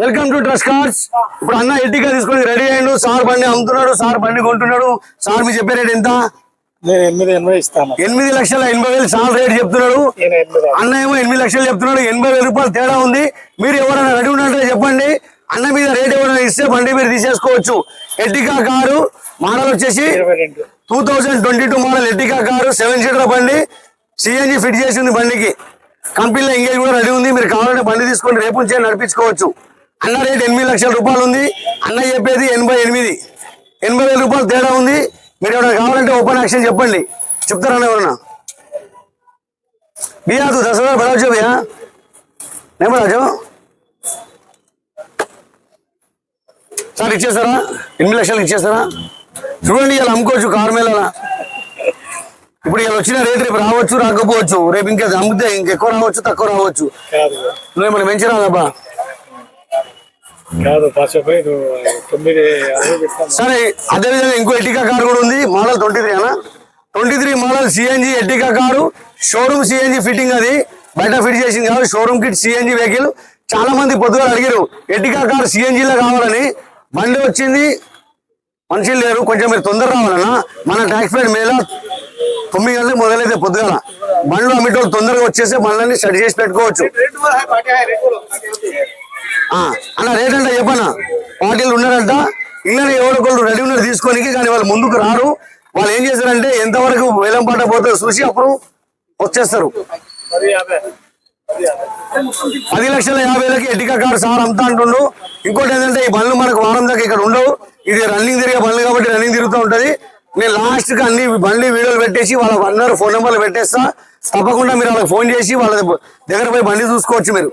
Welcome to trust cars. ఇప్పుడు అన్న ఎడ్డిగా తీసుకొని రెడీ అయ్యిండు. సార్ బండి అమ్ముతున్నాడు, సార్ బండి కొంటున్నాడు. సార్ మీ చెప్పే రేట్ ఎంత? 8,80,000 సార్ రేట్ చెప్తున్నాడు. అన్న ఏమో 8 లక్షలు చెప్తున్నాడు. 80,000 రూపాయలు తేడా ఉంది. మీరు ఎవరైనా రెడీ ఉన్నట్టే చెప్పండి. అన్న మీద రేట్ ఎవరైనా ఇస్తే బండి మీరు తీసేసుకోవచ్చు. ఎడ్డికా కారు మోడల్ వచ్చేసి 2022 మోడల్ ఎడ్డికా కారు, 7 సీటర్ బండి, సిఎన్జి ఫిట్ చేసి ఉంది. బండికి కంపెనీలో ఎంగేజ్ కూడా రెడీ ఉంది. మీరు కావాలంటే బండి తీసుకొని రేపు నుంచి నడిపించుకోవచ్చు. అన్న రేట్ 8 లక్షల రూపాయలు ఉంది. అన్న చెప్పేది 80,000 రూపాయలు తేడా ఉంది. మీరు ఎవరైనా కావాలంటే ఓపెన్ యాక్షన్ చెప్పండి. చెప్తారన్న ఎవరన్నా? భయ్యా తూ 10,000 बढ़ाओ भैया, नहीं बढ़ाओ సార్. ఇచ్చేస్తారా? 8 లక్షలు ఇచ్చేస్తారా? చూడండి, ఇలా అమ్ముకోవచ్చు కారు మీద. ఇప్పుడు ఇలా వచ్చిన రేట్ రేపు రావచ్చు, రాకపోవచ్చు. రేపు ఇంకా అమ్మితే ఇంకెక్కువ రావచ్చు, తక్కువ రావచ్చు. నువ్వు ఏమైనా పెంచి రాదబ్బా. సరే, అదేవిధంగా ఇంకో ఎడ్డికా కారు కూడా ఉంది. మోడల్ 23 అన్న, 23 model CNG Ertiga car. Showroom CNG fitting, అది బయట ఫిట్ చేసింది కాదు. Showroom kit CNG vehicle. చాలా మంది పొద్దుగా అడిగారు ఎడ్డికా కారు సిఎన్జిలో కావాలని. బండి వచ్చింది, మనుషులు లేరు. కొంచెం మీరు తొందర రావాలన్నా. మన ట్యాక్స్ పేడ్ మేళ 9 గంటలకు మొదలైతే పొద్దుగాల బండ్లు అమ్మేటోళ్ళు తొందరగా వచ్చేస్తే బండ్లన్నీ స్టడీ చేసి పెట్టుకోవచ్చు. అలా రేట్ అంటే చెప్పనా, పార్టీలు ఉన్నారంట. ఇళ్ళని ఎవరొకళ్ళు రెడీ ఉన్నారు తీసుకోనికి, కానీ వాళ్ళు ముందుకు రారు. వాళ్ళు ఏం చేస్తారంటే ఎంతవరకు వేలం పాట పోతారో చూసి అప్పుడు వచ్చేస్తారు. 10,50,000 ఎడ్డికా కారు సార్ అంతా అంటుండు. ఇంకోటి ఏంటంటే ఈ బండ్లు మనకు వారం దాకా ఇక్కడ ఉండవు. ఇది రన్నింగ్ తిరిగే బండ్లు కాబట్టి రన్నింగ్ తిరుగుతూ ఉంటుంది. నేను లాస్ట్ గా అన్ని బండ్లు వీడియోలు పెట్టేసి వాళ్ళ అన్నారు ఫోన్ నెంబర్లు పెట్టేస్తా. తప్పకుండా మీరు వాళ్ళకి ఫోన్ చేసి వాళ్ళ దగ్గర పోయి బండి చూసుకోవచ్చు. మీరు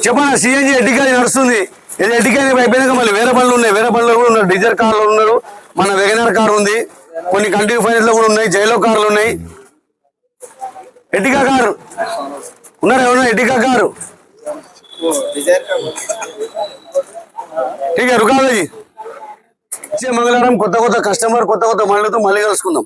చెప్పండి, సిఎన్జి ఎడ్డికా నడుస్తుంది. ఇది ఎడ్డికా అయిపోయినాక మళ్ళీ వేరే బండ్లు ఉన్నాయి. వేరే బండ్లు కూడా ఉన్నారు. డీజర్ కార్లు ఉన్నారు. మన వెగనర్ కార్ ఉంది. కొన్ని కంటిన్యూ ఫైనాన్స్ లో కూడా ఉన్నాయి. జైలో కార్లు ఉన్నాయి. ఎడ్డికా కారు ఉన్నారు ఎవరన్నా? ఎడ్డికా కారు ठीक है, रुका जी. మంగళవారం కొత్త కొత్త కస్టమర్, కొత్త కొత్త బండ్లతో మళ్ళీ కలుసుకుందాం.